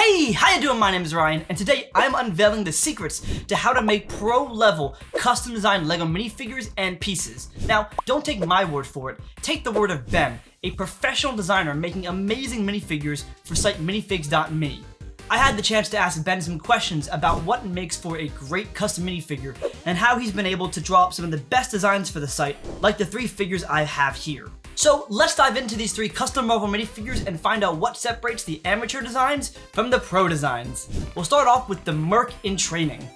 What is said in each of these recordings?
Hey, how you doing? My name is Ryan, and today I'm unveiling the secrets to how to make pro-level custom designed LEGO minifigures and pieces. Now, don't take my word for it, take the word of Ben, a professional designer making amazing minifigures for site minifigs.me. I had the chance to ask Ben some questions about what makes for a great custom minifigure and how he's been able to draw up some of the best designs for the site, like the 3 figures I have here. So let's dive into these 3 custom Marvel minifigures and find out what separates the amateur designs from the pro designs. We'll start off with the Merc in Training.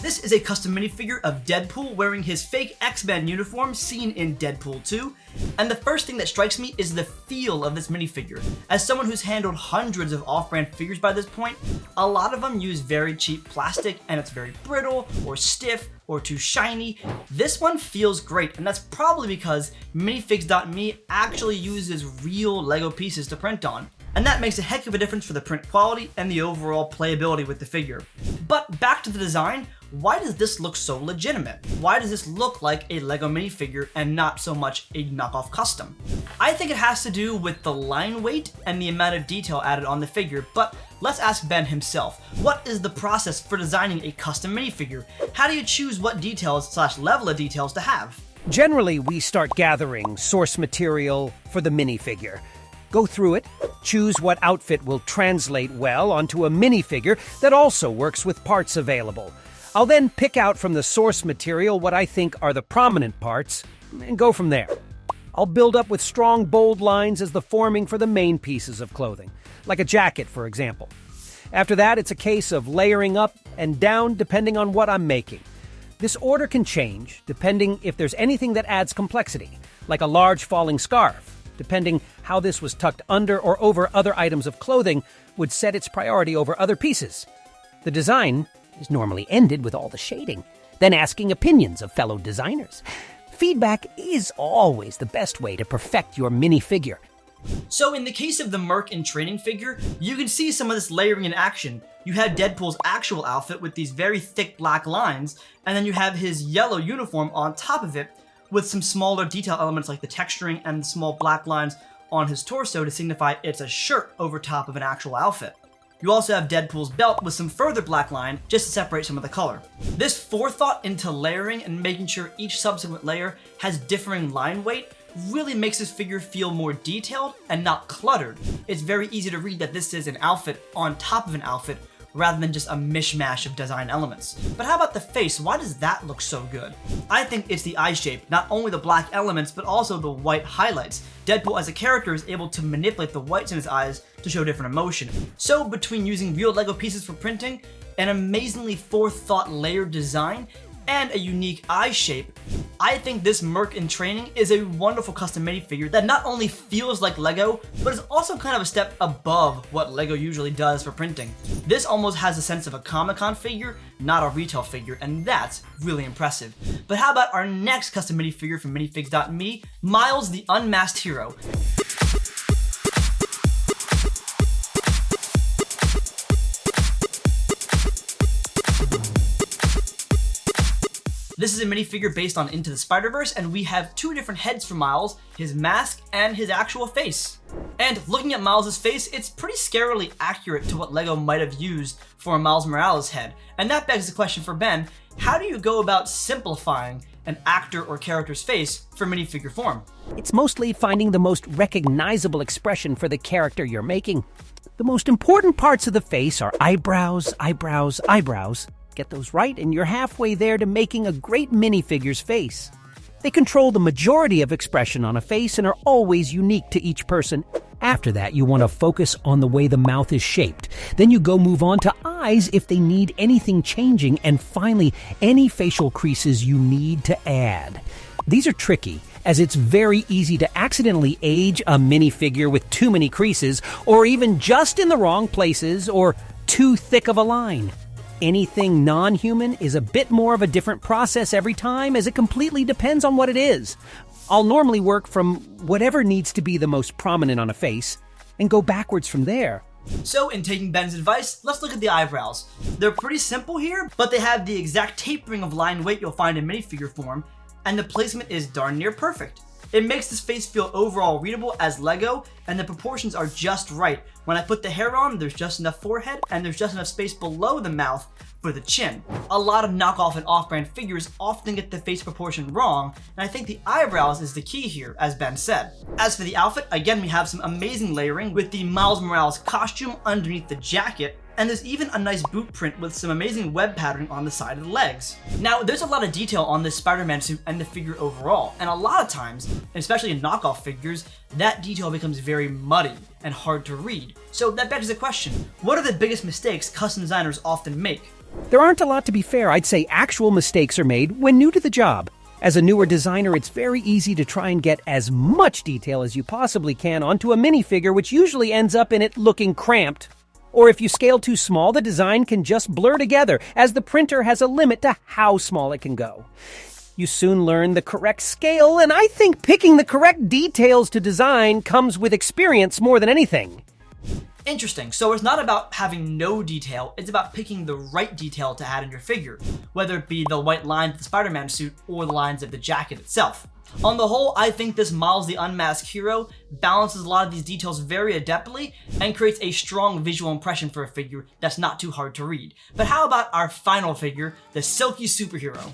This is a custom minifigure of Deadpool wearing his fake X-Men uniform seen in Deadpool 2, and the first thing that strikes me is the feel of this minifigure. As someone who's handled hundreds of off-brand figures by this point, a lot of them use very cheap plastic and it's very brittle or stiff or too shiny. This one feels great, and that's probably because minifigs.me actually uses real LEGO pieces to print on. And that makes a heck of a difference for the print quality and the overall playability with the figure. But back to the design, why does this look so legitimate? Why does this look like a LEGO minifigure and not so much a knockoff custom? I think it has to do with the line weight and the amount of detail added on the figure, but let's ask Ben himself. What is the process for designing a custom minifigure? How do you choose what details / level of details to have? Generally, we start gathering source material for the minifigure. Go through it, choose what outfit will translate well onto a minifigure that also works with parts available. I'll then pick out from the source material what I think are the prominent parts and go from there. I'll build up with strong, bold lines as the forming for the main pieces of clothing, like a jacket, for example. After that, it's a case of layering up and down depending on what I'm making. This order can change depending if there's anything that adds complexity, like a large falling scarf. Depending how this was tucked under or over other items of clothing would set its priority over other pieces. The design is normally ended with all the shading, then asking opinions of fellow designers. Feedback is always the best way to perfect your minifigure. So in the case of the Merc in Training figure, you can see some of this layering in action. You have Deadpool's actual outfit with these very thick black lines, and then you have his yellow uniform on top of it, with some smaller detail elements like the texturing and the small black lines on his torso to signify it's a shirt over top of an actual outfit. You also have Deadpool's belt with some further black line just to separate some of the color. This forethought into layering and making sure each subsequent layer has differing line weight really makes this figure feel more detailed and not cluttered. It's very easy to read that this is an outfit on top of an outfit rather than just a mishmash of design elements. But how about the face? Why does that look so good? I think it's the eye shape, not only the black elements, but also the white highlights. Deadpool as a character is able to manipulate the whites in his eyes to show different emotion. So between using real LEGO pieces for printing, an amazingly forethought layered design, and a unique eye shape, I think this Merc in Training is a wonderful custom minifigure that not only feels like LEGO, but is also kind of a step above what LEGO usually does for printing. This almost has a sense of a Comic-Con figure, not a retail figure, and that's really impressive. But how about our next custom minifigure from minifigs.me, Miles the Unmasked Hero. This is a minifigure based on Into the Spider-Verse, and we have 2 different heads for Miles, his mask and his actual face. And looking at Miles' face, it's pretty scarily accurate to what LEGO might have used for a Miles Morales head. And that begs the question for Ben, how do you go about simplifying an actor or character's face for minifigure form? It's mostly finding the most recognizable expression for the character you're making. The most important parts of the face are eyebrows, eyebrows, eyebrows. Get those right, and you're halfway there to making a great minifigure's face. They control the majority of expression on a face and are always unique to each person. After that, you want to focus on the way the mouth is shaped. Then you go move on to eyes if they need anything changing, and finally, any facial creases you need to add. These are tricky, as it's very easy to accidentally age a minifigure with too many creases, or even just in the wrong places, or too thick of a line. Anything non-human is a bit more of a different process every time, as it completely depends on what it is. I'll normally work from whatever needs to be the most prominent on a face, and go backwards from there. So in taking Ben's advice, let's look at the eyebrows. They're pretty simple here, but they have the exact tapering of line weight you'll find in minifigure form, and the placement is darn near perfect. It makes this face feel overall readable as Lego, and the proportions are just right. When I put the hair on, there's just enough forehead, and there's just enough space below the mouth for the chin. A lot of knockoff and off-brand figures often get the face proportion wrong, and I think the eyebrows is the key here, as Ben said. As for the outfit, again we have some amazing layering with the Miles Morales costume underneath the jacket, and there's even a nice boot print with some amazing web patterning on the side of the legs. Now, there's a lot of detail on this Spider-Man suit and the figure overall, and a lot of times, especially in knockoff figures, that detail becomes very muddy and hard to read. So that begs the question, what are the biggest mistakes custom designers often make? There aren't a lot, to be fair. I'd say actual mistakes are made when new to the job. As a newer designer, it's very easy to try and get as much detail as you possibly can onto a minifigure, which usually ends up in it looking cramped. Or if you scale too small, the design can just blur together, as the printer has a limit to how small it can go. You soon learn the correct scale, and I think picking the correct details to design comes with experience more than anything. Interesting, so it's not about having no detail, it's about picking the right detail to add in your figure, whether it be the white lines of the Spider-Man suit or the lines of the jacket itself. On the whole, I think this Miles the Unmasked Hero balances a lot of these details very adeptly and creates a strong visual impression for a figure that's not too hard to read. But how about our final figure, the Silky Superhero?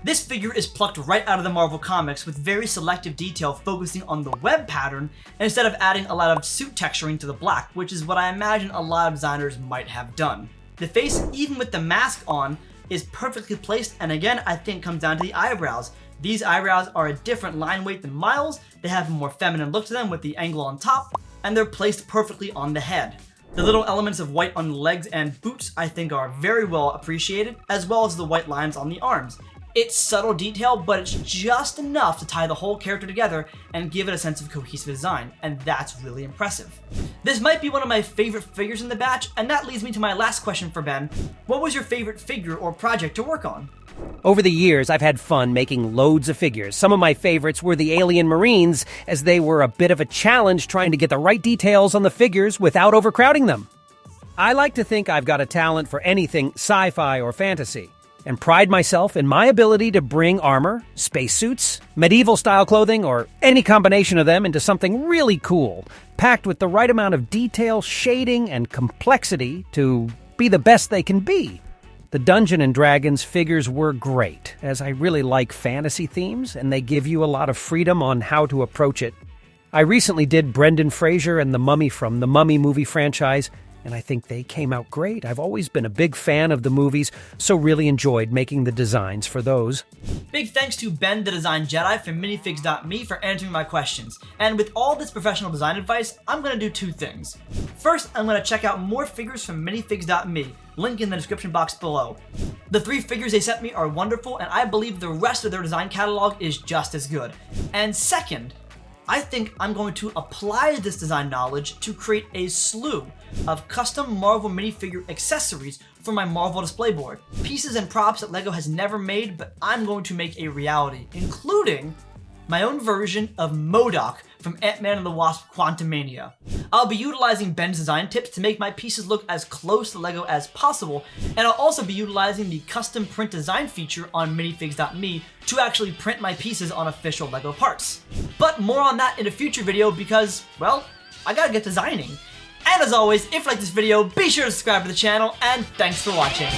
This figure is plucked right out of the Marvel Comics with very selective detail focusing on the web pattern instead of adding a lot of suit texturing to the black, which is what I imagine a lot of designers might have done. The face, even with the mask on, is perfectly placed, and again I think comes down to the eyebrows. These eyebrows are a different line weight than Miles, they have a more feminine look to them with the angle on top, and they're placed perfectly on the head. The little elements of white on the legs and boots I think are very well appreciated, as well as the white lines on the arms. It's subtle detail, but it's just enough to tie the whole character together and give it a sense of cohesive design, and that's really impressive. This might be one of my favorite figures in the batch, and that leads me to my last question for Ben. What was your favorite figure or project to work on? Over the years, I've had fun making loads of figures. Some of my favorites were the Alien Marines, as they were a bit of a challenge trying to get the right details on the figures without overcrowding them. I like to think I've got a talent for anything sci-fi or fantasy, and pride myself in my ability to bring armor, spacesuits, medieval-style clothing, or any combination of them into something really cool, packed with the right amount of detail, shading, and complexity to be the best they can be. The Dungeons & Dragons figures were great, as I really like fantasy themes, and they give you a lot of freedom on how to approach it. I recently did Brendan Fraser and the Mummy from the Mummy movie franchise, and I think they came out great. I've always been a big fan of the movies, so really enjoyed making the designs for those. Big thanks to Ben the Design Jedi from Minifigs.me for answering my questions. And with all this professional design advice, I'm going to do two things. First, I'm going to check out more figures from Minifigs.me, link in the description box below. The 3 figures they sent me are wonderful, and I believe the rest of their design catalog is just as good. And second, I think I'm going to apply this design knowledge to create a slew of custom Marvel minifigure accessories for my Marvel display board. Pieces and props that LEGO has never made, but I'm going to make a reality, including my own version of MODOK from Ant-Man and the Wasp: Quantumania. I'll be utilizing Ben's design tips to make my pieces look as close to LEGO as possible, and I'll also be utilizing the custom print design feature on Minifigs.me to actually print my pieces on official LEGO parts. But more on that in a future video because, well, I gotta get designing. And as always, if you like this video, be sure to subscribe to the channel, and thanks for watching.